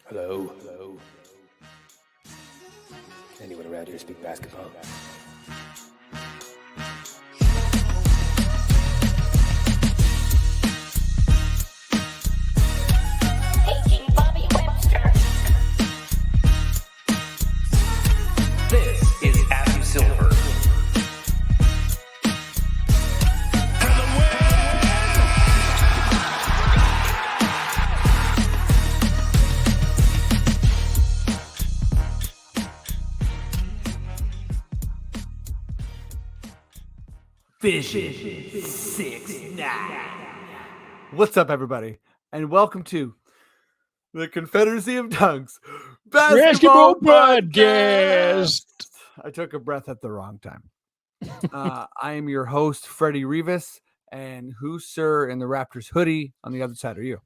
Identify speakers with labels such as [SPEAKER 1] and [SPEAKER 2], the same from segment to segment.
[SPEAKER 1] Hello. Hello. Anyone around here speak basketball?
[SPEAKER 2] This is Abby Silver.
[SPEAKER 3] Vision 6-9. What's up, everybody, and welcome to the Confederacy of Tongues Basketball Podcast. I took a breath at the wrong time. I am your host, Freddie Rivas, and who, sir, in the Raptors hoodie on the other side are you?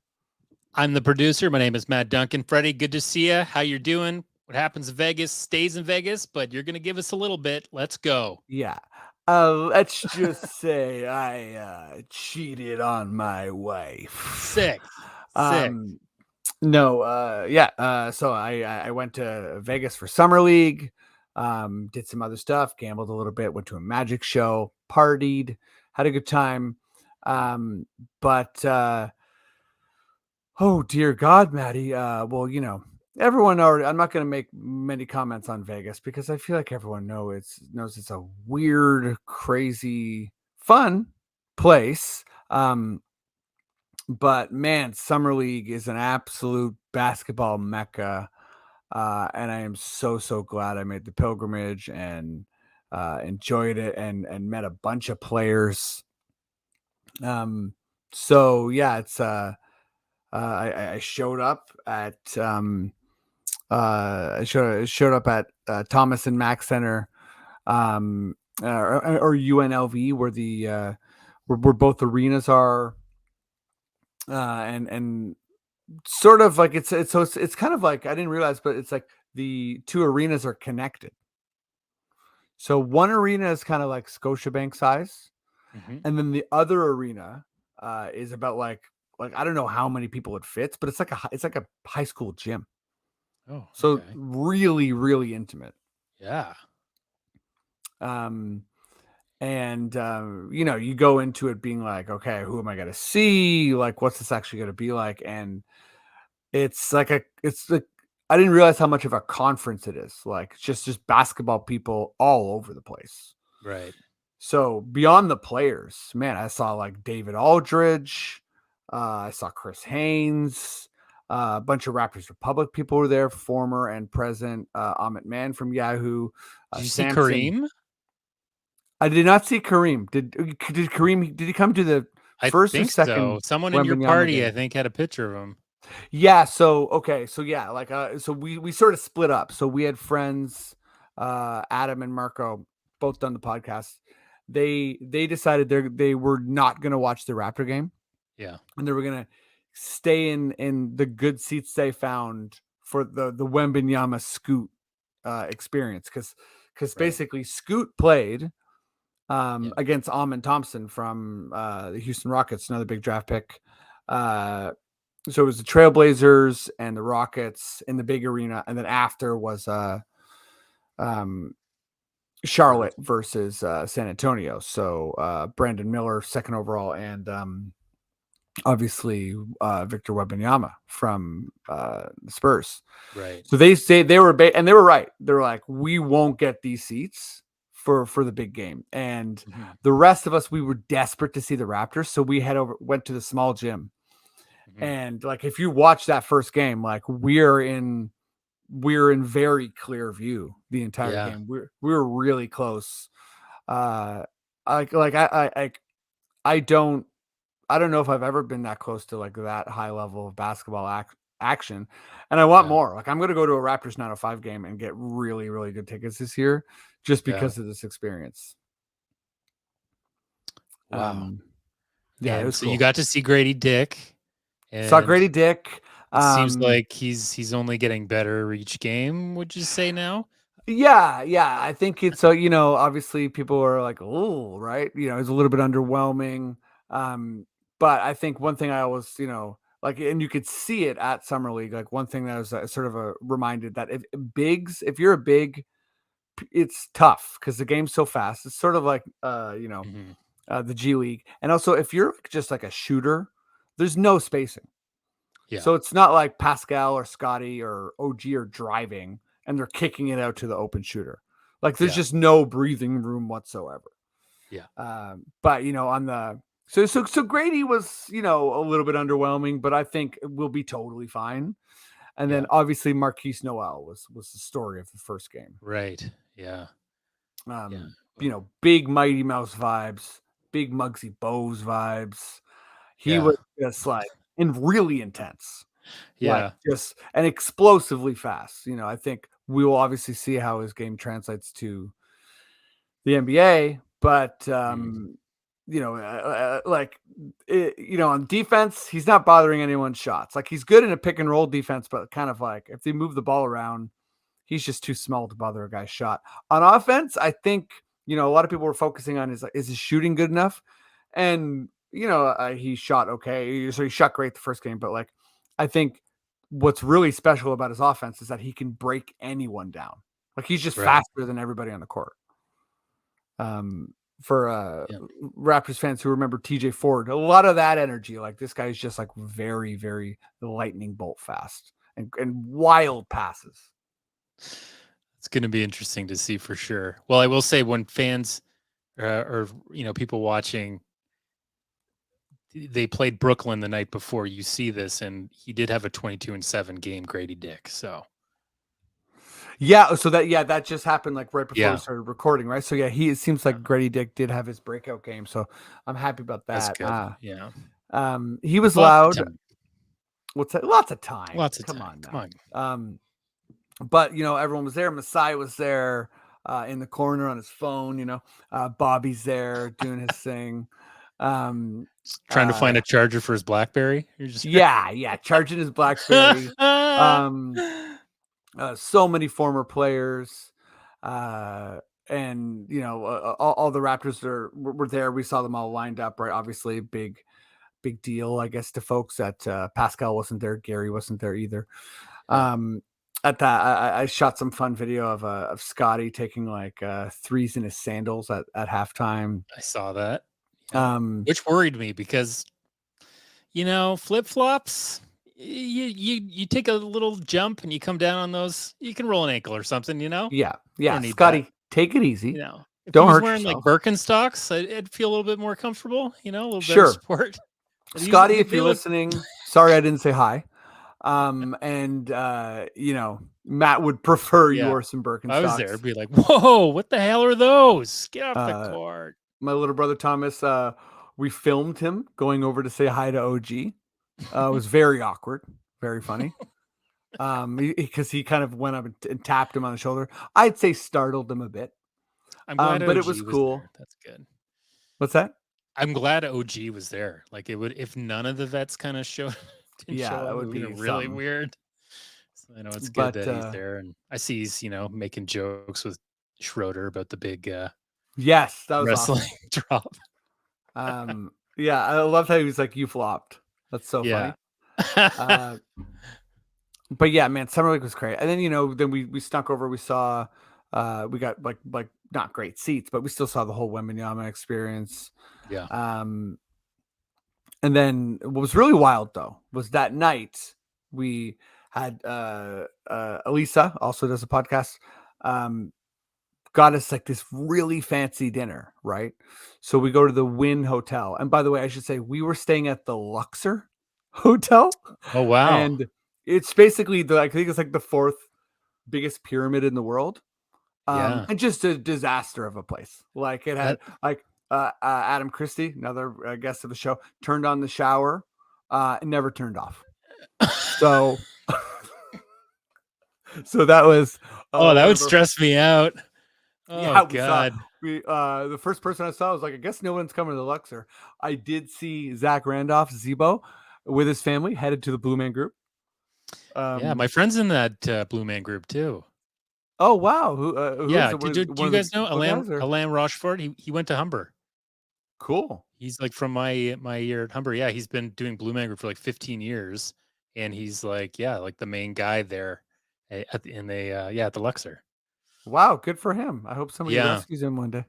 [SPEAKER 4] I'm the producer. My name is Matt Duncan. Freddie, good to see you. How you're doing? What happens in Vegas stays in Vegas, but you're going to give us a little bit. Let's go.
[SPEAKER 3] Yeah. Let's just say I cheated on my wife.
[SPEAKER 4] Sick.
[SPEAKER 3] No, so I went to Vegas for Summer League, did some other stuff, gambled a little bit, went to a magic show, partied, had a good time. But oh dear God, Maddie. Well, you know, everyone already. I'm not going to make many comments on Vegas because I feel like everyone knows it's a weird, crazy, fun place. But man, Summer League is an absolute basketball mecca. And I am so glad I made the pilgrimage and enjoyed it and met a bunch of players. So yeah, it's I showed up at I showed up at Thomas and Mack Center, or UNLV, where the where both arenas are, and sort of like it's kind of like, I didn't realize, but it's like the two arenas are connected. So one arena is kind of like Scotiabank size, and then the other arena is about like I don't know how many people it fits, but it's like a high school gym.
[SPEAKER 4] Oh,
[SPEAKER 3] so
[SPEAKER 4] okay.
[SPEAKER 3] really intimate.
[SPEAKER 4] Yeah.
[SPEAKER 3] And you know, you go into it being like, okay, who am I going to see? Like, what's this actually going to be like? And it's like I didn't realize how much of a conference it is. Like, just basketball people all over the place.
[SPEAKER 4] Right.
[SPEAKER 3] So beyond the players, man, I saw like David Aldridge. I saw Chris Haynes. A bunch of Raptors Republic people were there, former and present. Amit Mann from Yahoo.
[SPEAKER 4] Did you
[SPEAKER 3] Samson.
[SPEAKER 4] see Kareem?
[SPEAKER 3] I did not see Kareem. Did Kareem? Did he come to the first or second?
[SPEAKER 4] So. Someone in
[SPEAKER 3] Wembanyama
[SPEAKER 4] your party,
[SPEAKER 3] game?
[SPEAKER 4] I think, had a picture of him.
[SPEAKER 3] Yeah. So okay. So yeah, like so we sort of split up. So we had friends, Adam and Marco, both done the podcast. They decided they were not going to watch the Raptor game.
[SPEAKER 4] Yeah.
[SPEAKER 3] And they were going to stay in the good seats they found for the Wembanyama Scoot experience. Cause basically Scoot played against Amin Thompson from the Houston Rockets, another big draft pick. So it was the Trailblazers and the Rockets in the big arena. And then after was Charlotte versus San Antonio. So Brandon Miller, second overall, and obviously Victor Wembanyama from the Spurs.
[SPEAKER 4] Right.
[SPEAKER 3] So they say they were and they were right. They're like, we won't get these seats for the big game. And the rest of us, we were desperate to see the Raptors. So we went to the small gym. And like, if you watch that first game, like we're in very clear view the entire game. We're really close. I don't know if I've ever been that close to like that high level of basketball action. And I want more. Like, I'm going to go to a Raptors 905 game and get really, really good tickets this year just because of this experience.
[SPEAKER 4] Wow.
[SPEAKER 3] It was
[SPEAKER 4] so
[SPEAKER 3] cool.
[SPEAKER 4] You got to see Grady Dick.
[SPEAKER 3] Saw Grady Dick.
[SPEAKER 4] Seems like he's only getting better each game, would you say now?
[SPEAKER 3] Yeah. I think it's you know, obviously people are like, oh, right. You know, it's a little bit underwhelming. But I think one thing I always, you know, like, and you could see it at Summer League. Like one thing that was sort of a reminded that if you're a big, it's tough because the game's so fast. It's sort of like,
[SPEAKER 4] Mhm.
[SPEAKER 3] the G League. And also if you're just like a shooter, there's no spacing.
[SPEAKER 4] Yeah.
[SPEAKER 3] So it's not like Pascal or Scotty or OG are driving and they're kicking it out to the open shooter. Like there's
[SPEAKER 4] Yeah.
[SPEAKER 3] just no breathing room whatsoever.
[SPEAKER 4] Yeah.
[SPEAKER 3] But on the so Grady was a little bit underwhelming, but I think we'll be totally fine. And then
[SPEAKER 4] Yeah.
[SPEAKER 3] obviously Marquise Noel was the story of the first game.
[SPEAKER 4] Right. Yeah. Yeah.
[SPEAKER 3] Big Mighty Mouse vibes, big Muggsy Bogues vibes. He
[SPEAKER 4] Yeah.
[SPEAKER 3] was just like and really intense. Like
[SPEAKER 4] Yeah.
[SPEAKER 3] just and explosively fast. I think we will obviously see how his game translates to the NBA, but
[SPEAKER 4] Mm.
[SPEAKER 3] on defense, he's not bothering anyone's shots. Like he's good in a pick and roll defense, but kind of like if they move the ball around, he's just too small to bother a guy's shot. On offense, I think a lot of people were focusing on is his shooting good enough, and he shot okay, so he shot great the first game, but like I think what's really special about his offense is that he can break anyone down. Like he's just
[SPEAKER 4] Right.
[SPEAKER 3] faster than everybody on the court. For
[SPEAKER 4] Yeah.
[SPEAKER 3] Raptors fans who remember TJ Ford, a lot of that energy, like this guy's just like very, very lightning bolt fast and wild passes.
[SPEAKER 4] It's going to be interesting to see for sure. Well, I will say when fans or people watching, they played Brooklyn the night before. You see this, and he did have a 22-7 game, Grady Dick. So
[SPEAKER 3] yeah, so that just happened like right before
[SPEAKER 4] Yeah.
[SPEAKER 3] we started recording, right? So yeah, it seems like Grady Dick did have his breakout game, so I'm happy about
[SPEAKER 4] that's
[SPEAKER 3] that.
[SPEAKER 4] good. Yeah.
[SPEAKER 3] He was
[SPEAKER 4] Lots of
[SPEAKER 3] loud.
[SPEAKER 4] time.
[SPEAKER 3] What's that? Lots of time.
[SPEAKER 4] Lots of
[SPEAKER 3] Come
[SPEAKER 4] time.
[SPEAKER 3] on now.
[SPEAKER 4] Come on.
[SPEAKER 3] But everyone was there. Masai was there in the corner on his phone. Bobby's there doing his thing.
[SPEAKER 4] Trying to find a charger for his BlackBerry. You're just
[SPEAKER 3] charging his BlackBerry. So many former players, and all the Raptors were there. We saw them all lined up, right? Obviously, big deal, I guess, to folks that Pascal wasn't there, Gary wasn't there either.
[SPEAKER 4] Yeah.
[SPEAKER 3] At that, I shot some fun video of Scotty taking like threes in his sandals at halftime.
[SPEAKER 4] I saw that. Yeah. Which worried me because, flip flops. You take a little jump and you come down on those. You can roll an ankle or something.
[SPEAKER 3] Yeah.
[SPEAKER 4] Don't need
[SPEAKER 3] Scotty,
[SPEAKER 4] that.
[SPEAKER 3] take it easy.
[SPEAKER 4] If
[SPEAKER 3] Don't
[SPEAKER 4] he was
[SPEAKER 3] hurt
[SPEAKER 4] wearing
[SPEAKER 3] yourself.
[SPEAKER 4] like Birkenstocks, I'd feel a little bit more comfortable. A little
[SPEAKER 3] Sure.
[SPEAKER 4] better support. But
[SPEAKER 3] Scotty, if you're listening, sorry I didn't say hi. And Matt would prefer you wore some Birkenstocks.
[SPEAKER 4] I was there. It'd be like, whoa, what the hell are those? Get off the court.
[SPEAKER 3] My little brother Thomas, we filmed him going over to say hi to OG. It was very awkward, very funny. Because he kind of went up and tapped him on the shoulder. I'd say startled him a bit.
[SPEAKER 4] I'm glad
[SPEAKER 3] but
[SPEAKER 4] OG
[SPEAKER 3] it was cool.
[SPEAKER 4] There. That's good.
[SPEAKER 3] What's that?
[SPEAKER 4] I'm glad OG was there. Like it would, if none of the vets kind of showed.
[SPEAKER 3] That would be
[SPEAKER 4] really weird. So I know it's good that he's there, and I see he's making jokes with Schroeder about the big
[SPEAKER 3] yes, that was
[SPEAKER 4] wrestling
[SPEAKER 3] awesome.
[SPEAKER 4] drop.
[SPEAKER 3] I loved how he was like, "You flopped." That's so funny. But yeah, man, Summer League was great. And then then we snuck over. We saw we got like not great seats, but we still saw the whole Wembanyama experience.
[SPEAKER 4] Yeah.
[SPEAKER 3] And then what was really wild though was that night we had Elisa, also does a podcast, got us like this really fancy dinner, right? So we go to the Wynn Hotel. And by the way, I should say we were staying at the Luxor Hotel.
[SPEAKER 4] Oh wow.
[SPEAKER 3] And it's basically I think it's like the fourth biggest pyramid in the world. And just a disaster of a place. Like it had Adam Christie, another guest of the show, turned on the shower and never turned off. So that was
[SPEAKER 4] that would stress me out. Oh God.
[SPEAKER 3] The first person I saw was like, I guess no one's coming to the Luxor. I did see Zach Randolph, Zebo, with his family headed to the Blue Man Group.
[SPEAKER 4] My friend's in that Blue Man Group too.
[SPEAKER 3] Oh wow!
[SPEAKER 4] Do you guys know Alain Rochefort? He went to Humber.
[SPEAKER 3] Cool.
[SPEAKER 4] He's like from my year at Humber. Yeah, he's been doing Blue Man Group for like 15 years, and he's like, yeah, like the main guy there at the, at the Luxor.
[SPEAKER 3] Wow, good for him. I hope somebody
[SPEAKER 4] Yeah.
[SPEAKER 3] rescues him one day.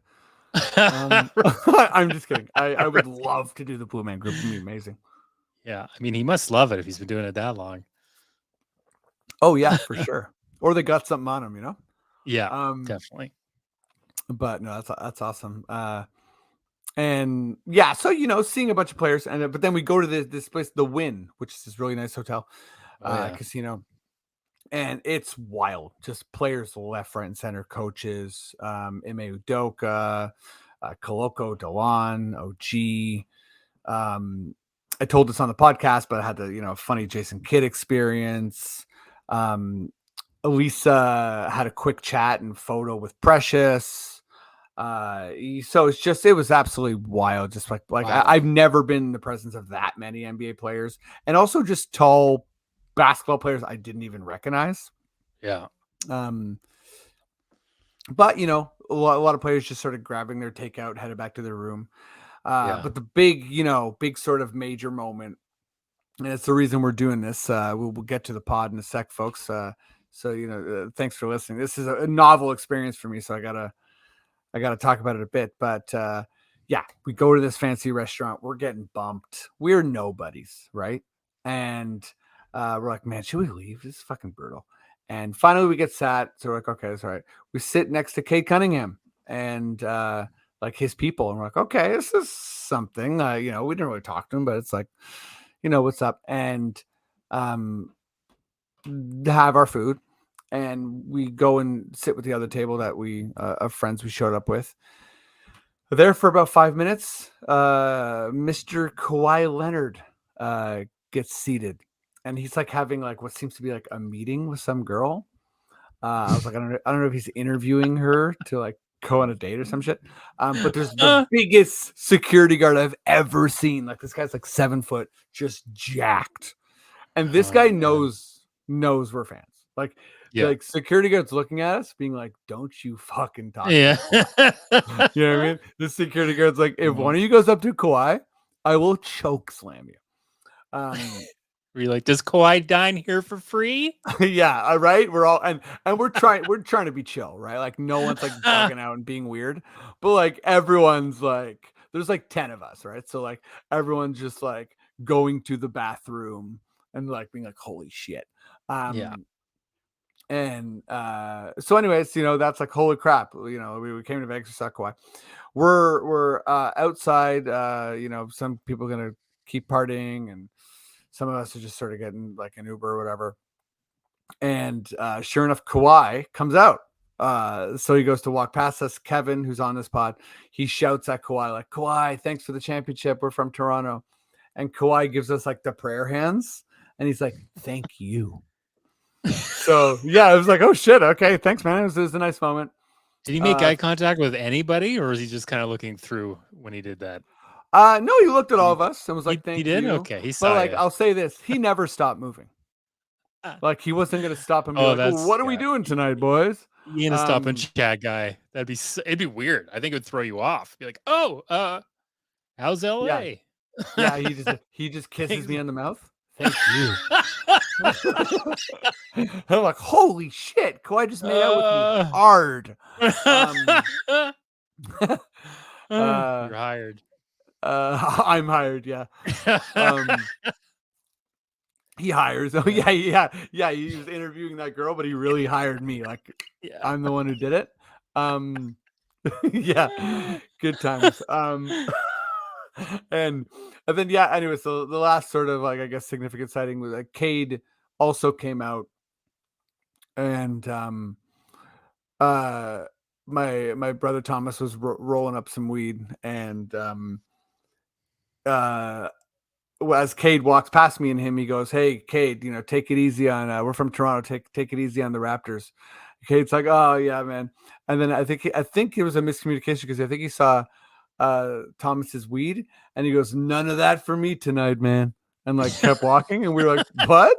[SPEAKER 4] Right.
[SPEAKER 3] I'm just kidding. I would love to do the Blue Man Group. It'd be amazing.
[SPEAKER 4] Yeah, I mean, he must love it if he's been doing it that long.
[SPEAKER 3] Oh yeah, for sure. Or they got something on him, you know?
[SPEAKER 4] Yeah, definitely.
[SPEAKER 3] But no, that's awesome. And yeah, so seeing a bunch of players, and but then we go to this place, the Wynn, which is this really nice hotel,
[SPEAKER 4] Oh yeah.
[SPEAKER 3] casino, and it's wild. Just players left, right, and center, coaches, Ime Udoka, Koloko, Delon, OG. I told this on the podcast, but I had the funny Jason Kidd experience. Elisa had a quick chat and photo with Precious. So it was absolutely wild. Just like
[SPEAKER 4] Wow.
[SPEAKER 3] I've never been in the presence of that many NBA players, and also just tall basketball players I didn't even recognize.
[SPEAKER 4] Yeah.
[SPEAKER 3] But a lot of players just started grabbing their takeout, headed back to their room. But the big sort of major moment, and it's the reason we're doing this. We'll get to the pod in a sec, folks. So thanks for listening. This is a novel experience for me, so I gotta talk about it a bit. But yeah, we go to this fancy restaurant. We're getting bumped. We're nobodies, right? And we're like, man, should we leave? This is fucking brutal. And finally, we get sat. So we're like, okay, that's all right. We sit next to Cade Cunningham and like his people, and we're like, okay, this is something. We didn't really talk to him, but it's like, what's up? And have our food, and we go and sit with the other table that we of friends we showed up with. There for about 5 minutes, Mr. Kawhi Leonard gets seated, and he's like having like what seems to be like a meeting with some girl. I was like, I don't know if he's interviewing her to like go on a date or some shit. But there's the biggest security guard I've ever seen. Like this guy's like 7 foot, just jacked. And this guy knows we're fans. Like security guards looking at us, being like, "Don't you fucking talk."
[SPEAKER 4] Yeah.
[SPEAKER 3] You know what I mean? The security guard's like, if one of you goes up to Kawhi, I will choke slam you.
[SPEAKER 4] Were you like, does Kawhi dine here for free?
[SPEAKER 3] Yeah, right. We're all and we're trying to be chill, right? Like no one's like bugging out and being weird, but like everyone's like, there's like 10 of us, right? So like everyone's just like going to the bathroom and like being like, holy shit.
[SPEAKER 4] Yeah.
[SPEAKER 3] And so anyways, that's like, holy crap, we came to Vegas to suck Kawhi. We're outside, some people are gonna keep partying, and some of us are just sort of getting like an Uber or whatever. And sure enough, Kawhi comes out. So he goes to walk past us. Kevin, who's on this pod, he shouts at Kawhi like, Kawhi, thanks for the championship, we're from Toronto. And Kawhi gives us like the prayer hands, and he's like, thank you. So yeah, I was like, oh shit, okay, thanks, man. It was a nice moment.
[SPEAKER 4] Did he make eye contact with anybody, or was he just kind of looking through when he did that?
[SPEAKER 3] No, he looked at all of us and was like, thank you.
[SPEAKER 4] He did? Okay, he saw.
[SPEAKER 3] But like, I'll say this, he never stopped moving. Like he wasn't gonna stop him. What are we doing tonight, boys?
[SPEAKER 4] He ain't a stop and chat guy. It'd be weird. I think it would throw you off. Be like, oh, how's LA?
[SPEAKER 3] Yeah, he just kisses me on the mouth. Thank you. I'm like, holy shit, Kawhi just made out with me hard.
[SPEAKER 4] You're hired.
[SPEAKER 3] I'm hired, yeah. He hires. Oh yeah. He was interviewing that girl, but he really hired me. Like, I'm the one who did it. Yeah, good times. And then anyway, so the last sort of like, I guess, significant sighting was like Cade also came out, and my brother Thomas was rolling up some weed, and as Cade walks past me and him, he goes, hey Cade, take it easy on we're from Toronto, take it easy on the Raptors. Cade's like, oh yeah, man. And then I think it was a miscommunication, because I think he saw Thomas's weed, and he goes, none of that for me tonight, man, and like kept walking. And we were like, what?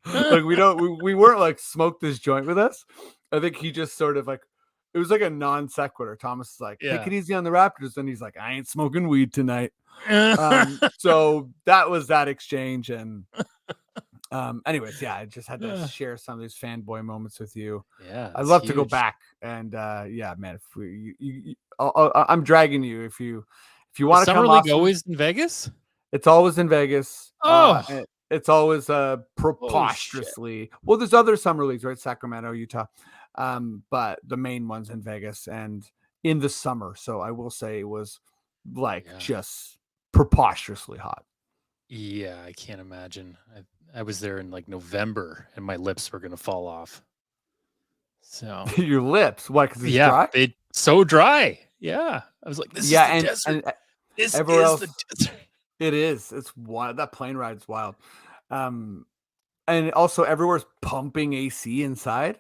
[SPEAKER 3] Like we weren't like, smoke this joint with us. I think he just sort of like it was like a non sequitur. Thomas is like,
[SPEAKER 4] Yeah.
[SPEAKER 3] take it easy on the Raptors. And he's like, I ain't smoking weed tonight. So that was that exchange. And anyways, yeah, I just had to share some of these fanboy moments with you.
[SPEAKER 4] Yeah,
[SPEAKER 3] I'd
[SPEAKER 4] it's
[SPEAKER 3] love to go
[SPEAKER 4] huge.
[SPEAKER 3] back. And yeah, man, if I'm dragging you. If you want
[SPEAKER 4] Is
[SPEAKER 3] to
[SPEAKER 4] Summer
[SPEAKER 3] come
[SPEAKER 4] League
[SPEAKER 3] off,
[SPEAKER 4] always in Vegas?
[SPEAKER 3] it's always in Vegas.
[SPEAKER 4] Oh.
[SPEAKER 3] It's always
[SPEAKER 4] shit.
[SPEAKER 3] preposterously. Well, there's other summer leagues, right? Sacramento, Utah. But the main one's in Vegas and in the summer. So I will say it was like just preposterously hot.
[SPEAKER 4] Yeah, I can't imagine. I was there in like November and my lips were gonna fall off. So
[SPEAKER 3] Your lips, why? Because it's
[SPEAKER 4] yeah,
[SPEAKER 3] dry.
[SPEAKER 4] so dry. Yeah, I was like, this is the desert.
[SPEAKER 3] And
[SPEAKER 4] This
[SPEAKER 3] everywhere
[SPEAKER 4] is
[SPEAKER 3] else,
[SPEAKER 4] the desert.
[SPEAKER 3] it is. It's wild. That plane ride's wild. And also everywhere's pumping AC inside.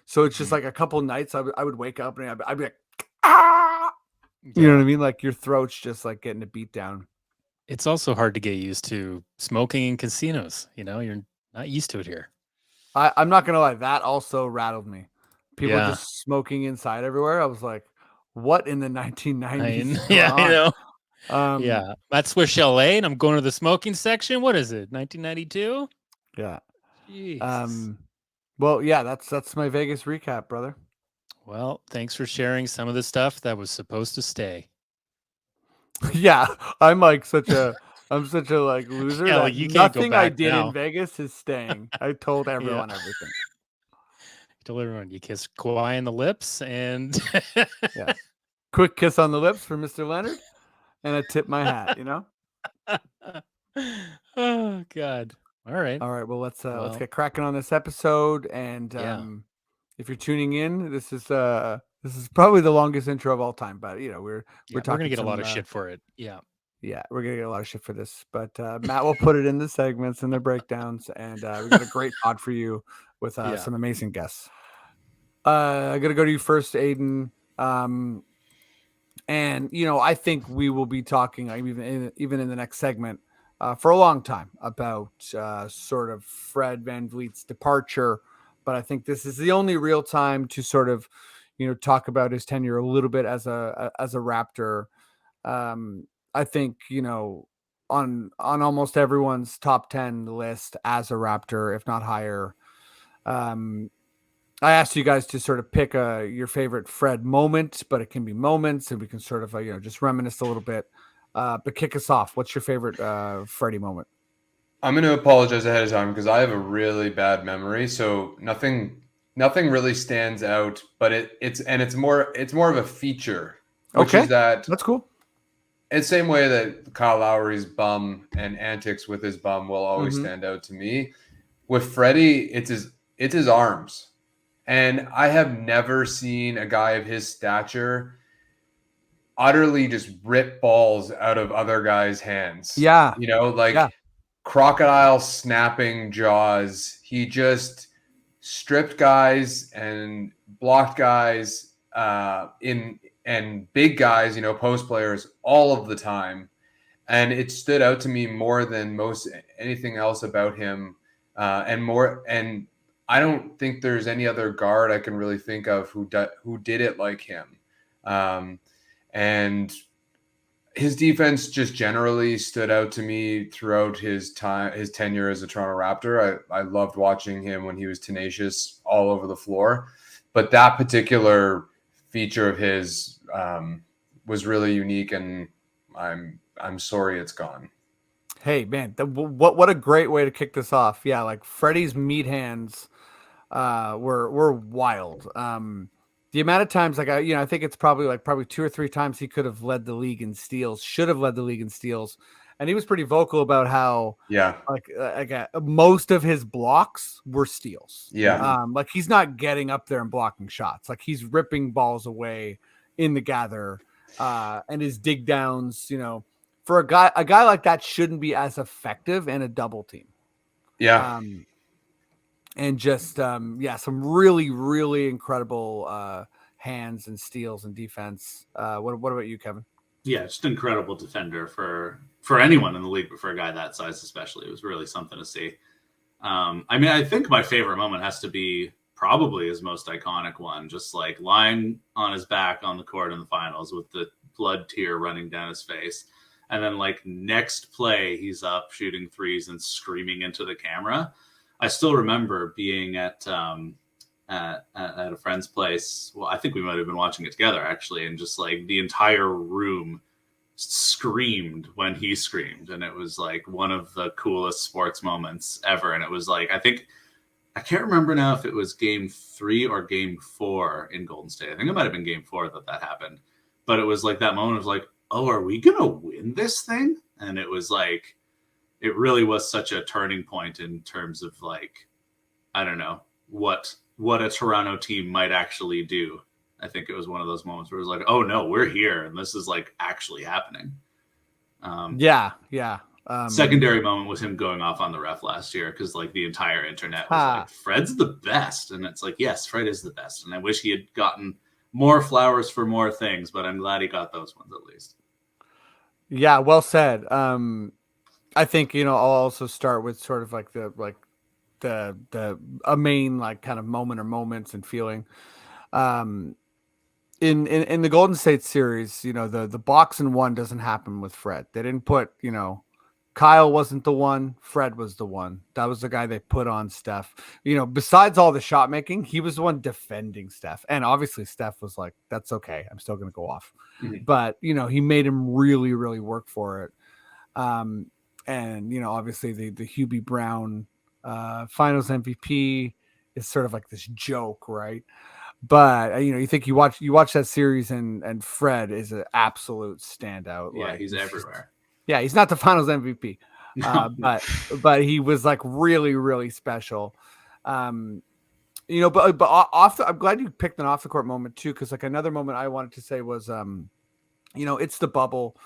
[SPEAKER 3] So it's just like a couple nights I would wake up and I'd be like, ah! You know what I mean? Like your throat's just like getting a beat down.
[SPEAKER 4] It's also hard to get used to smoking in casinos. You know, you're not used to it here.
[SPEAKER 3] I'm not gonna lie, that also rattled me. People
[SPEAKER 4] Yeah.
[SPEAKER 3] just smoking inside everywhere. I was like, what in the 1990s?
[SPEAKER 4] Yeah, I know.
[SPEAKER 3] Yeah.
[SPEAKER 4] At Swiss Chalet, and I'm going to the smoking section. What is it? 1992?
[SPEAKER 3] Yeah.
[SPEAKER 4] Jesus.
[SPEAKER 3] Well, yeah, that's my Vegas recap, brother.
[SPEAKER 4] Well, thanks for sharing some of the stuff that was supposed to stay.
[SPEAKER 3] Yeah, I'm such a like loser.
[SPEAKER 4] Yeah,
[SPEAKER 3] that
[SPEAKER 4] like, you can't go
[SPEAKER 3] nothing I
[SPEAKER 4] back
[SPEAKER 3] did
[SPEAKER 4] now.
[SPEAKER 3] in Vegas is staying. I told everyone everything.
[SPEAKER 4] Told everyone you kiss Kawhi in the lips and
[SPEAKER 3] Yeah. Quick kiss on the lips for Mr. Leonard, and I tip my hat, you know?
[SPEAKER 4] Oh God. All right.
[SPEAKER 3] All right. Well, let's get cracking on this episode. And if you're tuning in, this is probably the longest intro of all time. But you know, we're
[SPEAKER 4] gonna get a lot of shit for it. Yeah.
[SPEAKER 3] Yeah, we're gonna get a lot of shit for this. But Matt will put it in the segments and the breakdowns, and we got a great pod for you with some amazing guests. I'm gonna go to you first, Adon. And you know, I think we will be talking even in the next segment for a long time about sort of Fred VanVleet's departure. But I think this is the only real time to sort of, you know, talk about his tenure a little bit as a Raptor. I think, you know, on almost everyone's top 10 list as a Raptor, if not higher. I asked you guys to sort of pick your favorite Fred moment, but it can be moments, and we can sort of you know, just reminisce a little bit. But kick us off. What's your favorite Freddie moment?
[SPEAKER 5] I'm going to apologize ahead of time because I have a really bad memory, so nothing really stands out. But it's more of a feature, which is that's
[SPEAKER 3] cool.
[SPEAKER 5] It's the same way that Kyle Lowry's bum and antics with his bum will always stand out to me. With Freddie, it's his arms. And I have never seen a guy of his stature utterly just rip balls out of other guys' hands.
[SPEAKER 3] Yeah.
[SPEAKER 5] You know, like crocodile snapping jaws. He just stripped guys and blocked guys and big guys, you know, post players all of the time. And it stood out to me more than most anything else about him. And I don't think there's any other guard I can really think of who did it like him. And his defense just generally stood out to me throughout his tenure as a Toronto Raptor. I loved watching him when he was tenacious all over the floor. But that particular feature of his was really unique, and I'm sorry it's gone.
[SPEAKER 3] Hey man, what a great way to kick this off. Yeah, like Freddie's meat hands were wild. The amount of times, like I think it's probably 2 or 3 times he could have led the league in steals, should have led the league in steals, and he was pretty vocal about how most of his blocks were steals.
[SPEAKER 5] Yeah,
[SPEAKER 3] like he's not getting up there and blocking shots, like he's ripping balls away in the gather, and his dig downs. You know, for a guy like that shouldn't be as effective in a double team.
[SPEAKER 5] Yeah.
[SPEAKER 3] And just some really, really incredible hands and steals and defense. What about you, Kevin?
[SPEAKER 6] Yeah, just incredible defender for anyone in the league, but for a guy that size especially, it was really something to see. I mean, I think my favorite moment has to be probably his most iconic one, just like lying on his back on the court in the finals with the blood tear running down his face. And then like next play, he's up shooting threes and screaming into the camera. I still remember being at a friend's place. Well, I think we might have been watching it together actually. And just like the entire room screamed when he screamed. And it was like one of the coolest sports moments ever. And it was like, I can't remember now if it was game 3 or game 4 in Golden State. I think it might have been game 4 that happened. But it was like that moment of like, oh, are we going to win this thing? And it was like, it really was such a turning point in terms of like, I don't know, what a Toronto team might actually do. I think it was one of those moments where it was like, oh no, we're here. And this is like actually happening.
[SPEAKER 3] Yeah.
[SPEAKER 6] Secondary moment was him going off on the ref last year because like the entire internet was like, Fred's the best. And it's like, yes, Fred is the best. And I wish he had gotten more flowers for more things, but I'm glad he got those ones at least.
[SPEAKER 3] Yeah, well said. I think, I'll also start with sort of like a main like kind of moment or moments and feeling. In the Golden State series, the box and one doesn't happen with Fred. They didn't put, Kyle wasn't the one, Fred was the one. That was the guy they put on Steph. Besides all the shot making, he was the one defending Steph. And obviously Steph was like, that's okay, I'm still going to go off. Mm-hmm. But, he made him really, really work for it. And, obviously the Hubie Brown finals MVP is sort of like this joke, right? But you think you watch that series and Fred is an absolute standout.
[SPEAKER 6] Yeah, he's everywhere.
[SPEAKER 3] Yeah, he's not the finals MVP, but he was like really, really special. But I'm glad you picked an off the court moment too, because like another moment I wanted to say was, it's the bubble.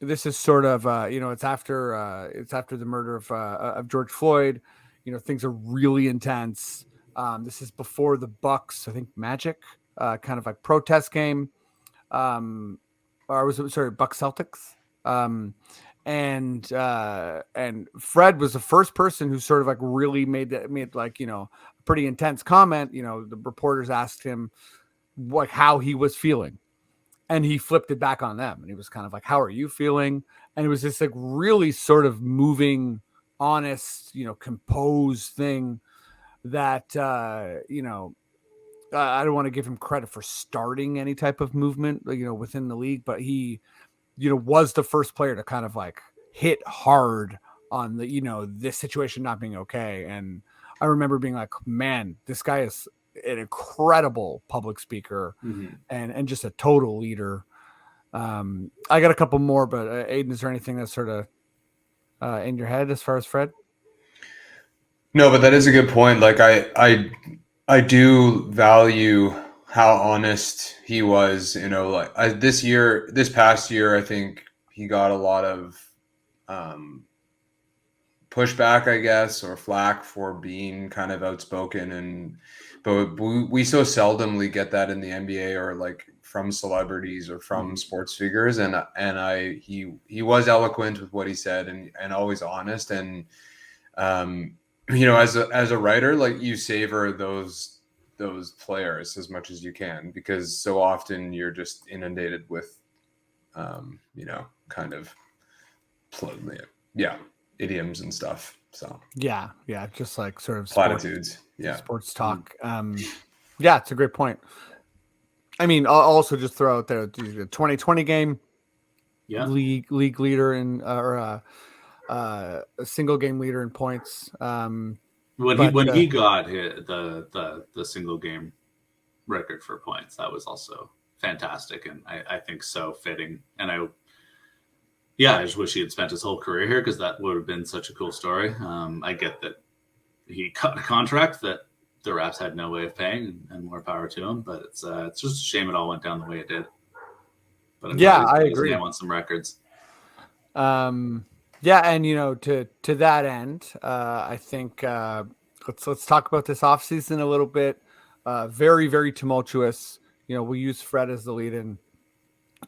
[SPEAKER 3] This is sort of it's after the murder of George Floyd. Things are really intense. This is before the Bucks, I think Magic, kind of like protest game. Or was it, sorry, Bucks Celtics? And Fred was the first person who sort of like really made like, a pretty intense comment. The reporters asked him like how he was feeling, and he flipped it back on them. And he was kind of like, how are you feeling? And it was this like really sort of moving, honest, composed thing that, I don't want to give him credit for starting any type of movement, within the league, but he, was the first player to kind of like hit hard on the, this situation not being okay. And I remember being like, man, this guy is an incredible public speaker, mm-hmm. and just a total leader. I got a couple more, but Adon, is there anything that's sort of in your head as far as Fred?
[SPEAKER 5] No, but that is a good point. Like I do value how honest he was, this past year, I think he got a lot of pushback, I guess, or flack for being kind of outspoken. But we so seldomly get that in the NBA or like from celebrities or from sports figures. And he was eloquent with what he said and always honest. And, as a writer, like you savor those players as much as you can, because so often you're just inundated with, kind of, idioms and stuff. So
[SPEAKER 3] yeah, just like sort of
[SPEAKER 5] platitudes,
[SPEAKER 3] sports talk. Yeah, it's a great point. I mean, I'll also just throw out there the 2020 game, league leader in a single game leader in points.
[SPEAKER 6] When he got hit the single game record for points, that was also fantastic, and I think so fitting. And I just wish he had spent his whole career here, because that would have been such a cool story. I get that he cut a contract that the Raps had no way of paying, and more power to him. But it's just a shame it all went down the way it did. But
[SPEAKER 3] I agree.
[SPEAKER 6] I want some records.
[SPEAKER 3] Yeah, and to that end, I think let's talk about this offseason a little bit. Very, very tumultuous. We use Fred as the lead-in.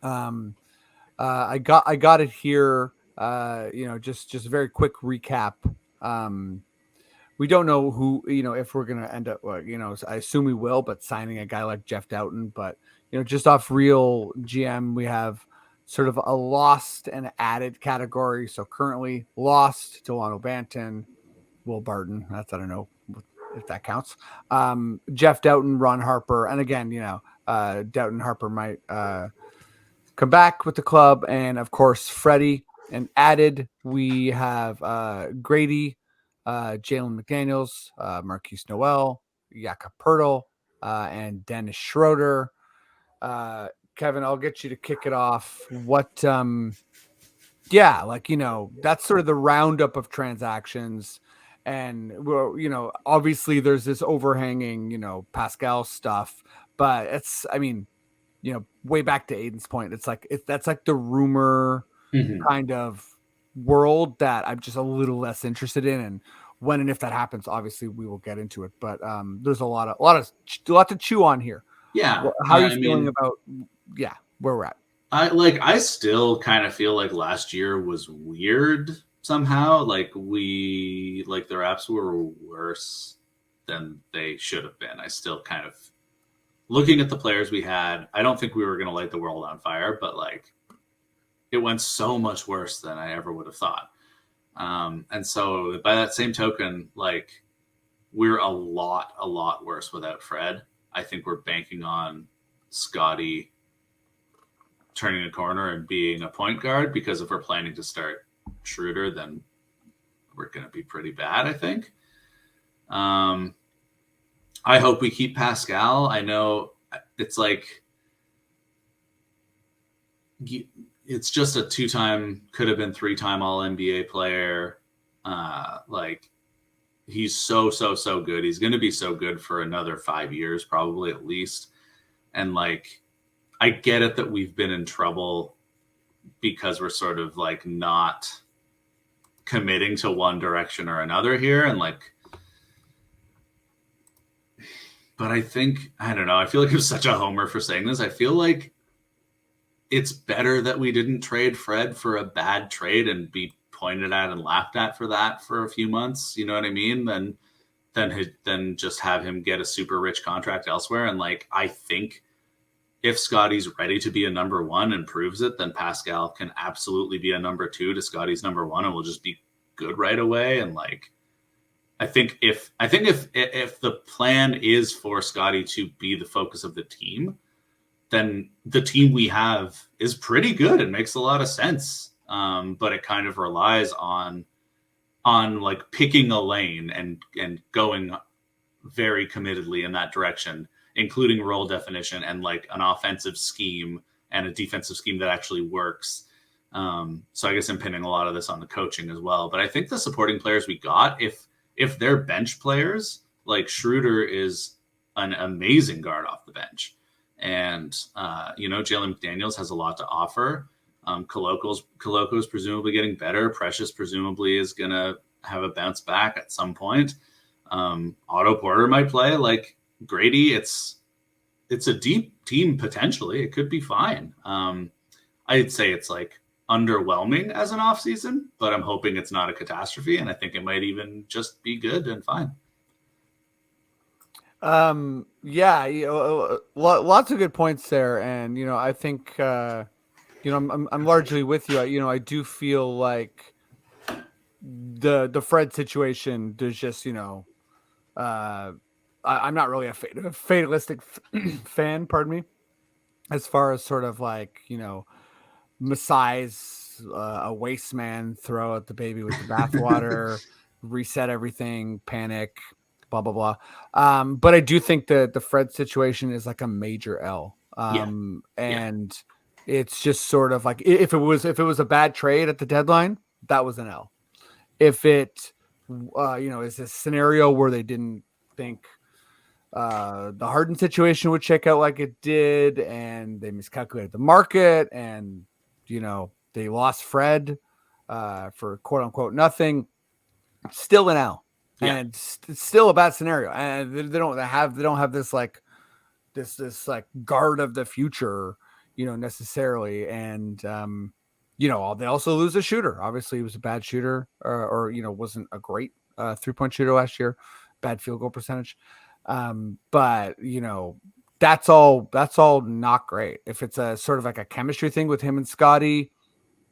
[SPEAKER 3] I got it here. Just a very quick recap. we don't know who, if we're going to end up, I assume we will, but signing a guy like Jeff Doughton. But, just off real GM, we have sort of a lost and added category. So currently lost, Delano Banton, Will Barton. I don't know if that counts. Jeff Doughton, Ron Harper. And again, Doughton, Harper might come back with the club. And of course, Freddie. And added, we have Grady, Jalen McDaniels, Marquise Noel, Jakob Pertl, and Dennis Schroeder. Kevin, I'll get you to kick it off. What, that's sort of the roundup of transactions. And, obviously there's this overhanging, Pascal stuff, but it's, way back to Aiden's point, that's like the rumor kind of world that I'm just a little less interested in. And when and if that happens, obviously we will get into it. But there's a lot to chew on here.
[SPEAKER 6] Yeah.
[SPEAKER 3] How are you feeling about where we're at?
[SPEAKER 6] I still kind of feel like last year was weird somehow. Like the Raps were worse than they should have been. I still kind of, looking at the players we had, I don't think we were going to light the world on fire, but it went so much worse than I ever would have thought. And so by that same token, we're a lot worse without Fred. I think we're banking on Scotty turning a corner and being a point guard, because if we're planning to start Schroeder, then we're going to be pretty bad, I think. I hope we keep Pascal. I know it's it's just a 2-time, could have been 3-time All-NBA player. He's so good. He's going to be so good for another 5 years, probably at least. And I get it that we've been in trouble because we're sort of not committing to one direction or another here. And but I think, I don't know, I feel like I'm such a homer for saying this. I feel like it's better that we didn't trade Fred for a bad trade and be pointed at and laughed at for that for a few months. You know what I mean? Than just have him get a super rich contract elsewhere. And I think if Scotty's ready to be a number 1 and proves it, then Pascal can absolutely be a number 2 to Scotty's number 1, and we'll just be good right away. And I think if the plan is for Scotty to be the focus of the team, then the team we have is pretty good. It makes a lot of sense. But it kind of relies on picking a lane and going very committedly in that direction, including role definition and an offensive scheme and a defensive scheme that actually works. So I guess I'm pinning a lot of this on the coaching as well. But I think the supporting players we got, if they're bench players, Schroeder is an amazing guard off the bench. And, Jalen McDaniels has a lot to offer. Coloco's presumably getting better. Precious presumably is going to have a bounce back at some point. Otto Porter might play. Grady, it's a deep team potentially. It could be fine. I'd say it's underwhelming as an offseason, but I'm hoping it's not a catastrophe, and I think it might even just be good and fine.
[SPEAKER 3] Lots of good points there, and I think I'm largely with you. I do feel like the Fred situation, there's just I'm not really a fatalistic fan, pardon me, as far as sort of Masai's a waste man, throw out the baby with the bathwater, reset everything, panic, blah blah blah. But I do think that the Fred situation is a major L. And it's just sort of if it was a bad trade at the deadline, that was an L. If it is a scenario where they didn't think the Harden situation would check out like it did, and they miscalculated the market, and they lost Fred for quote unquote nothing, still an L. And it's still a bad scenario, and they don't have this this guard of the future, necessarily. And they also lose a shooter. Obviously, he was a bad shooter, or wasn't a great 3-point shooter last year. Bad field goal percentage. But that's all not great. If it's a sort of like a chemistry thing with him and Scotty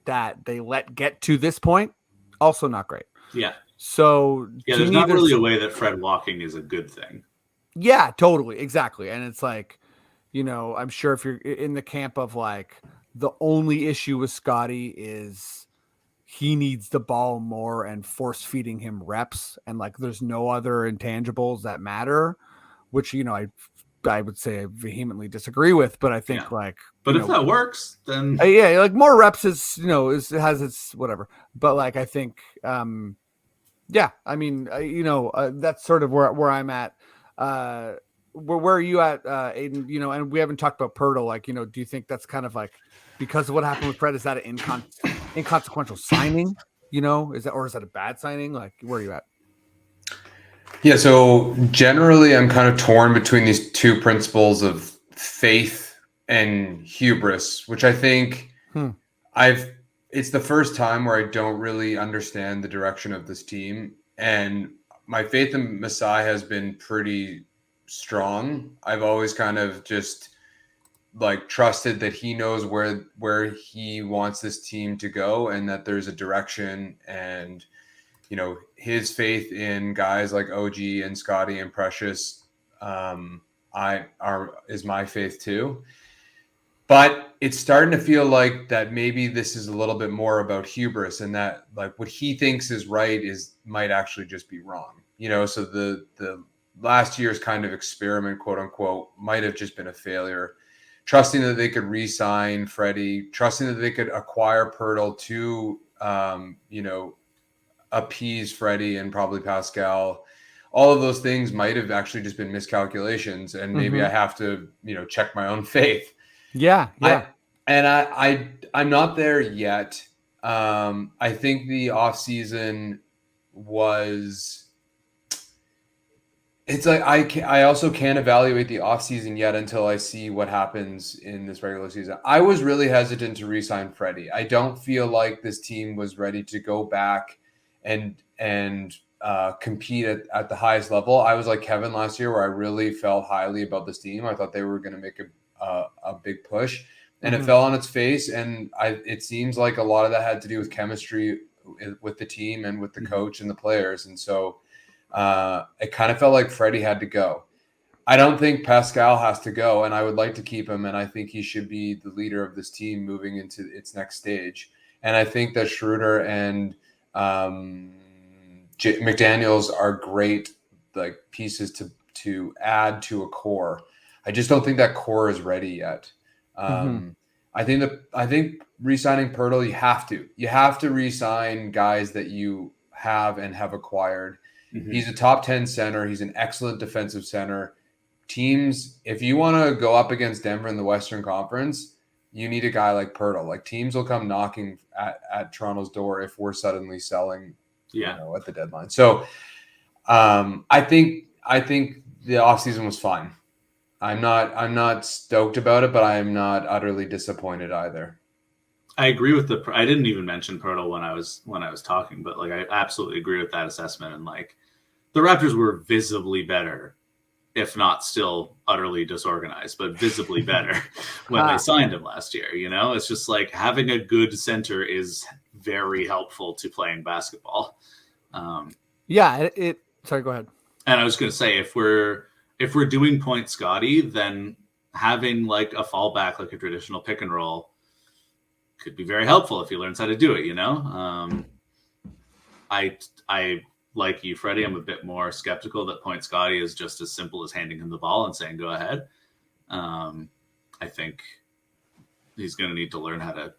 [SPEAKER 3] that they let get to this point, also not great.
[SPEAKER 6] Yeah.
[SPEAKER 3] So
[SPEAKER 6] yeah, there's not really a way that Fred walking is a good thing.
[SPEAKER 3] Yeah, totally, exactly. And it's like, I'm sure if you're in the camp of like the only issue with Scotty is he needs the ball more and force feeding him reps, and like there's no other intangibles that matter, which I would say I vehemently disagree with, but I think
[SPEAKER 6] but if that works, then
[SPEAKER 3] yeah, like more reps is has its whatever. But like I think yeah, I mean that's sort of where I'm at. Where are you at, Adon? And we haven't talked about Pirtle. Like, do you think that's kind of like because of what happened with Fred? Is that an inconsequential signing? Is that a bad signing? Like, where are you at?
[SPEAKER 5] Yeah, so generally I'm kind of torn between these two principles of faith and hubris, which I think it's the first time where I don't really understand the direction of this team. And my faith in Masai has been pretty strong. I've always kind of just like trusted that he knows where he wants this team to go and that there's a direction, and his faith in guys like OG and Scotty and Precious is my faith too. But it's starting to feel like that maybe this is a little bit more about hubris, and that like what he thinks is right might actually just be wrong. So the last year's kind of experiment, quote unquote, might have just been a failure. Trusting that they could re-sign Freddie, trusting that they could acquire Pirtle to appease Freddie and probably Pascal. All of those things might have actually just been miscalculations, and maybe I have to check my own faith.
[SPEAKER 3] Yeah.
[SPEAKER 5] I'm not there yet. I think the offseason was. It's like I also can't evaluate the offseason yet until I see what happens in this regular season. I was really hesitant to re-sign Freddie. I don't feel like this team was ready to go back and compete at the highest level. I was like Kevin last year, where I really felt highly about this team. I thought they were going to make a big push, and it fell on its face. And it seems like a lot of that had to do with chemistry with the team and with the coach and the players. And so it kind of felt like Freddie had to go. I don't think Pascal has to go, and I would like to keep him. And I think he should be the leader of this team moving into its next stage. And I think that Schroeder and McDaniels are great like pieces to add to a core. I just don't think that core is ready yet. I think re-signing Pirtle, you have to re-sign guys that you have and have acquired. He's a top 10 center. He's an excellent defensive center. Teams, if you want to go up against Denver in the Western Conference, you need a guy like Pirtle. Like teams will come knocking at Toronto's door if we're suddenly selling, at the deadline. So I think the offseason was fine. I'm not stoked about it, but I am not utterly disappointed either.
[SPEAKER 6] I agree with I didn't even mention Pirtle when I was talking, but like I absolutely agree with that assessment. And like the Raptors were visibly better, if not still utterly disorganized, but visibly better when they signed him last year. It's just like having a good center is very helpful to playing basketball.
[SPEAKER 3] Sorry, go ahead.
[SPEAKER 6] And I was going to say, if we're doing point Scotty, then having like a fallback, like a traditional pick and roll, could be very helpful if he learns how to do it. I like you, Freddie. I'm a bit more skeptical that point Scotty is just as simple as handing him the ball and saying, go ahead. I think he's going to need to learn how to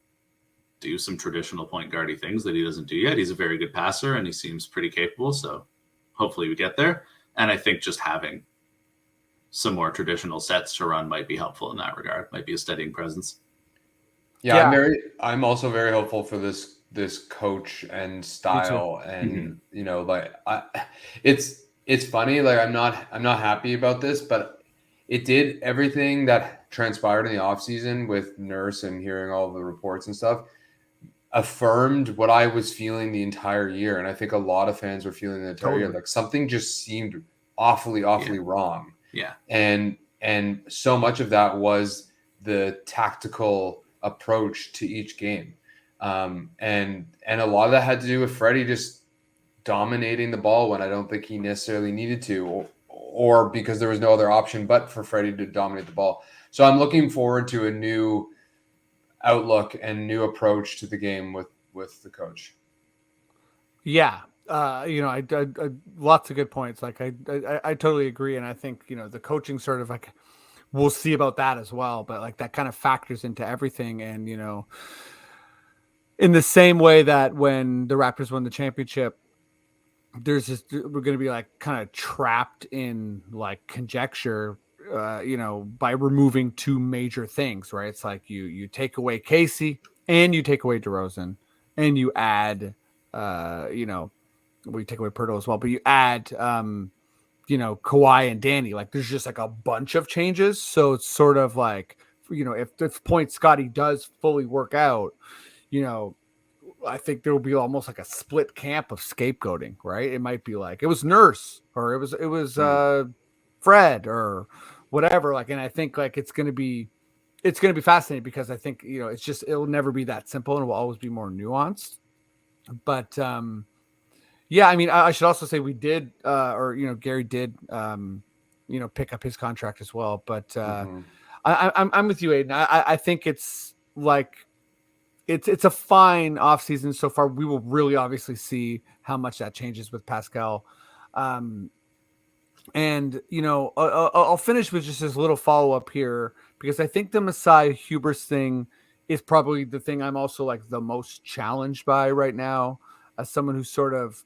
[SPEAKER 6] do some traditional point guardy things that he doesn't do yet. He's a very good passer and he seems pretty capable. So hopefully we get there. And I think just having some more traditional sets to run might be helpful in that regard. Might be a steadying presence.
[SPEAKER 5] Yeah. I'm also very hopeful for this coach and style. And, it's funny. Like I'm not happy about this, but it did everything that transpired in the off season with Nurse and hearing all the reports and stuff affirmed what I was feeling the entire year, and I think a lot of fans were feeling the entire year.
[SPEAKER 3] Totally.
[SPEAKER 5] Like something just seemed awfully wrong.
[SPEAKER 6] Yeah.
[SPEAKER 5] And so much of that was the tactical approach to each game. And a lot of that had to do with Freddie just dominating the ball when I don't think he necessarily needed to, or because there was no other option but for Freddie to dominate the ball. So I'm looking forward to a new outlook and new approach to the game with the coach.
[SPEAKER 3] Yeah. I lots of good points. Like I totally agree. And I think, the coaching sort of like, we'll see about that as well, but like that kind of factors into everything. And, in the same way that when the Raptors won the championship, we're going to be like kind of trapped in like conjecture, by removing two major things, right? It's like you take away Casey and you take away DeRozan and you add, we take away Pirtle as well, but you add, Kawhi and Danny. Like there's just like a bunch of changes. So it's sort of like, if Point Scotty does fully work out, I think there will be almost like a split camp of scapegoating, right? It might be like it was Nurse or it was Fred or whatever. Like, and I think like it's gonna be fascinating because I think it'll never be that simple and it will always be more nuanced. But yeah, I mean, I should also say we did, Gary did, pick up his contract as well. But I'm with you, Aiden. I think it's like. It's a fine offseason so far. We will really obviously see how much that changes with Pascal. And, I'll finish with just this little follow-up here because I think the Masai Hubris thing is probably the thing I'm also like the most challenged by right now as someone who's sort of,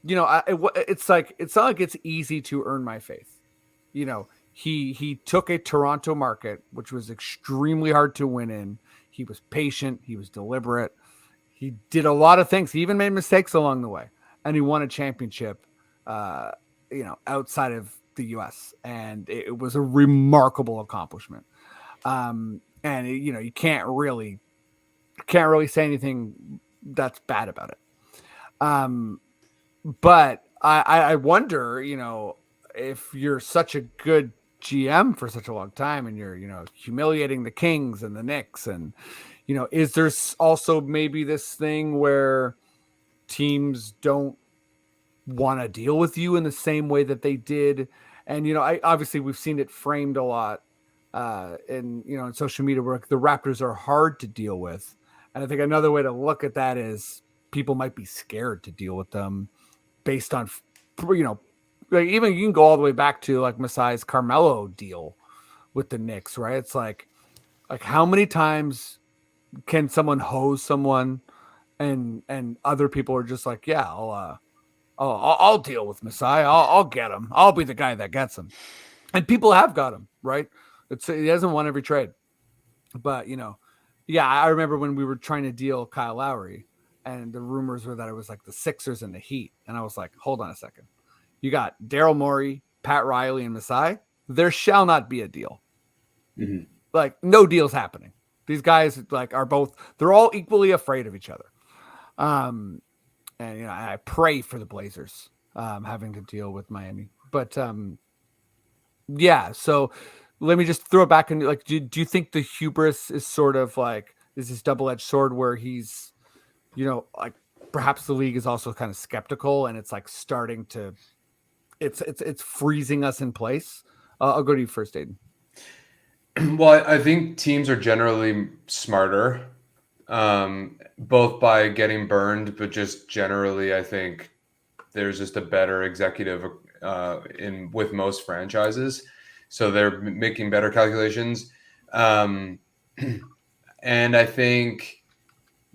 [SPEAKER 3] it's not like it's easy to earn my faith. He took a Toronto market, which was extremely hard to win in. He was patient. He was deliberate. He did a lot of things. He even made mistakes along the way, and he won a championship, outside of the U.S. And it was a remarkable accomplishment. You can't really say anything that's bad about it. But I wonder, if you're such a good GM for such a long time and you're, humiliating the Kings and the Knicks and, is there also maybe this thing where teams don't want to deal with you in the same way that they did? And, obviously we've seen it framed a lot in social media where the Raptors are hard to deal with. And I think another way to look at that is people might be scared to deal with them based on, like even you can go all the way back to like Masai's Carmelo deal with the Knicks, right? It's like how many times can someone hose someone and other people are just like, yeah, I'll deal with Masai. I'll get him. I'll be the guy that gets him. And people have got him, right? He hasn't won every trade, but yeah, I remember when we were trying to deal Kyle Lowry and the rumors were that it was like the Sixers and the Heat. And I was like, hold on a second. You got Daryl Morey, Pat Riley, and Masai. There shall not be a deal. Mm-hmm. Like no deal's happening. These guys they're all equally afraid of each other. And I pray for the Blazers having to deal with Miami. But yeah, so let me just throw it back and like, do you think the hubris is sort of like is this double-edged sword where he's, like perhaps the league is also kind of skeptical and it's like starting to. It's freezing us in place. I'll go to you first, Aiden.
[SPEAKER 5] Well, I think teams are generally smarter, both by getting burned, but just generally, I think there's just a better executive with most franchises, so they're making better calculations, and I think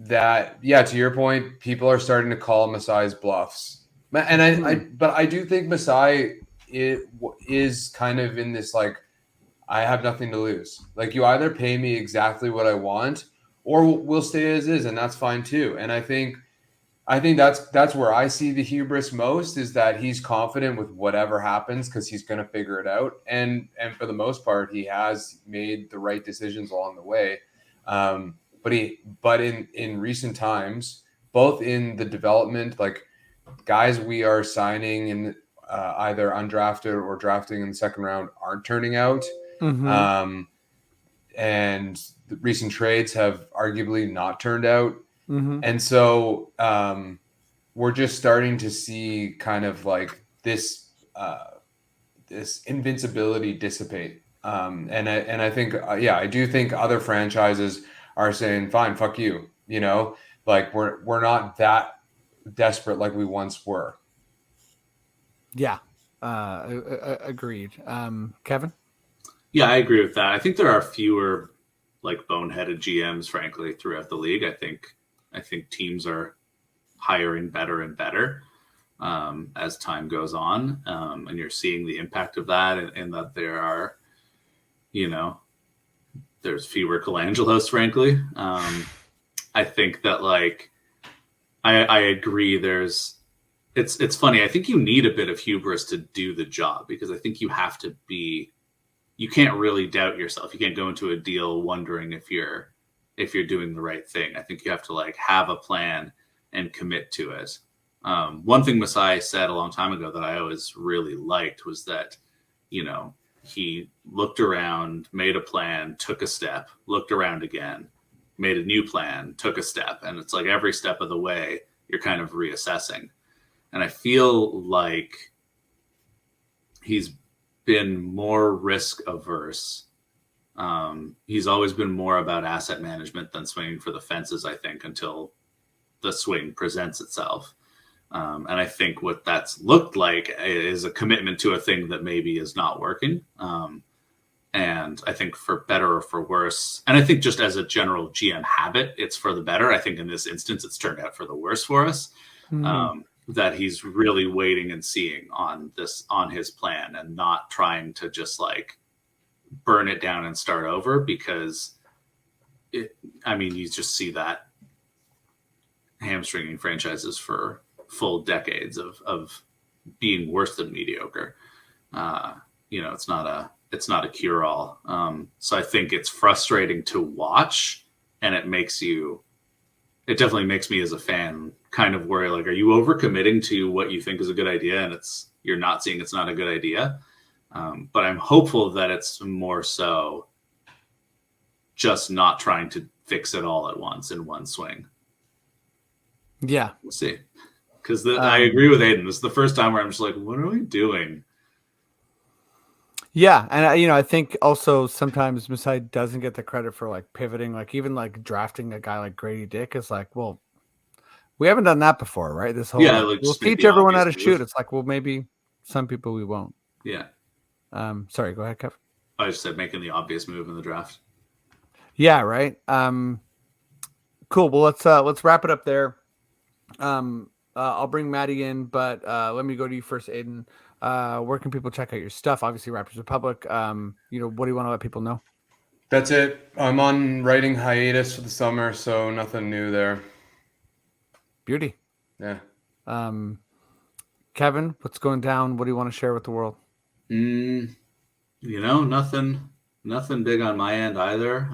[SPEAKER 5] that to your point, people are starting to call Masai's bluffs. And but I do think Masai is kind of in this like, I have nothing to lose. Like you either pay me exactly what I want, or we'll stay as is, and that's fine too. And I think that's where I see the hubris most is that he's confident with whatever happens because he's going to figure it out. And for the most part, he has made the right decisions along the way. but in recent times, both in the development, like guys we are signing in either undrafted or drafting in the second round aren't turning out.
[SPEAKER 3] Mm-hmm.
[SPEAKER 5] And the recent trades have arguably not turned out.
[SPEAKER 3] Mm-hmm.
[SPEAKER 5] And so we're just starting to see kind of like this this invincibility dissipate. And I think I do think other franchises are saying, fine, fuck you. You know, like we're not that desperate like we once were.
[SPEAKER 3] Yeah. Agreed. Kevin?
[SPEAKER 6] Yeah, I agree with that. I think there are fewer like boneheaded GMs, frankly, throughout the league. I think teams are hiring better and better as time goes on, and you're seeing the impact of that, and that there are, there's fewer Colangelos, frankly. I think that like I agree. It's funny. I think you need a bit of hubris to do the job, because I think you have to be. You can't really doubt yourself. You can't go into a deal wondering if you're doing the right thing. I think you have to like have a plan and commit to it. One thing Masai said a long time ago that I always really liked was that, he looked around, made a plan, took a step, looked around again, made a new plan, took a step. And it's like every step of the way, you're kind of reassessing. And I feel like he's been more risk averse. He's always been more about asset management than swinging for the fences, I think, until the swing presents itself. And I think what that's looked like is a commitment to a thing that maybe is not working. And I think for better or for worse, and I think just as a general GM habit, it's for the better. I think in this instance, it's turned out for the worse for us. That he's really waiting and seeing on his plan and not trying to just like burn it down and start over, because you just see that hamstringing franchises for full decades of being worse than mediocre. It's not a cure-all. So I think it's frustrating to watch, and it definitely makes me as a fan kind of worry, like, are you overcommitting to what you think is a good idea, and you're not seeing it's not a good idea? But I'm hopeful that it's more so just not trying to fix it all at once in one swing.
[SPEAKER 3] Yeah.
[SPEAKER 6] We'll see. Because I agree with Adon. This is the first time where I'm just like, what are we doing?
[SPEAKER 3] Yeah, and I think also sometimes Masai doesn't get the credit for like pivoting, like even like drafting a guy like Grady Dick is like, well, we haven't done that before, right? This whole we'll teach everyone how to shoot. It's like, well, maybe some people we won't.
[SPEAKER 6] Yeah.
[SPEAKER 3] Sorry, go ahead, Kev.
[SPEAKER 6] I just said making the obvious move in the draft.
[SPEAKER 3] Yeah, right. Cool. Well, let's wrap it up there. I'll bring Maddie in, but let me go to you first, Adon. Where can people check out your stuff? Obviously, Raptors Republic. What do you want to let people know?
[SPEAKER 5] That's it. I'm on writing hiatus for the summer, so nothing new there.
[SPEAKER 3] Beauty.
[SPEAKER 5] Yeah.
[SPEAKER 3] Kevin, what's going down? What do you want to share with the world?
[SPEAKER 6] Nothing big on my end either.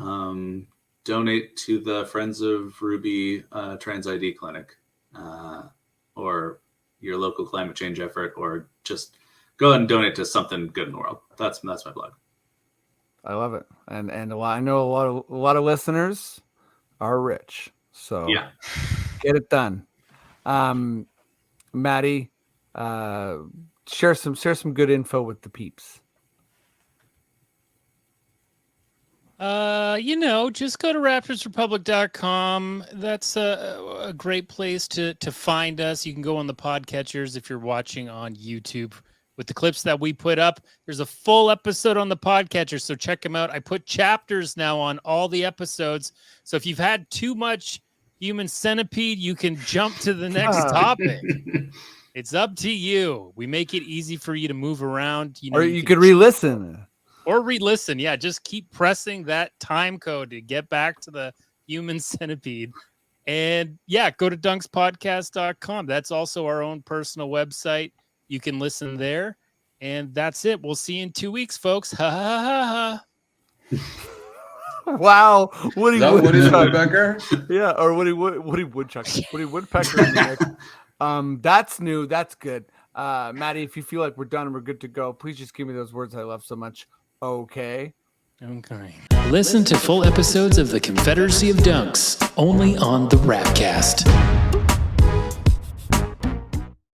[SPEAKER 6] Donate to the Friends of Ruby Trans ID Clinic, or your local climate change effort, or just go ahead and donate to something good in the world. That's my blog. I
[SPEAKER 3] love it. And I know a lot of listeners are rich. So
[SPEAKER 6] yeah,
[SPEAKER 3] get it done. Maddie, share some good info with the peeps.
[SPEAKER 4] Just go to raptorsrepublic.com. That's a great place to find us. You can go on the podcatchers if you're watching on YouTube with the clips that we put up. There's a full episode on the podcatcher, so check them out. I put chapters now on all the episodes. So if you've had too much Human Centipede, you can jump to the next topic. It's up to you. We make it easy for you to move around.
[SPEAKER 3] Or you could re-listen.
[SPEAKER 4] Or re-listen. Yeah, just keep pressing that time code to get back to the Human Centipede. And yeah, go to dunkspodcast.com. That's also our own personal website. You can listen there. And that's it. We'll see you in 2 weeks, folks. Ha ha ha ha.
[SPEAKER 3] Wow, Woody
[SPEAKER 5] Is that Woody the
[SPEAKER 3] Woodchuck.
[SPEAKER 5] Woodpecker?
[SPEAKER 3] Yeah, or Woody Woodchuck, Woody Woodpecker. In the mix. That's new. That's good. Maddie, if you feel like we're done and we're good to go, please just give me those words I love so much. Okay.
[SPEAKER 4] Okay. Listen to full episodes of the Confederacy of Dunks only on the Rapcast.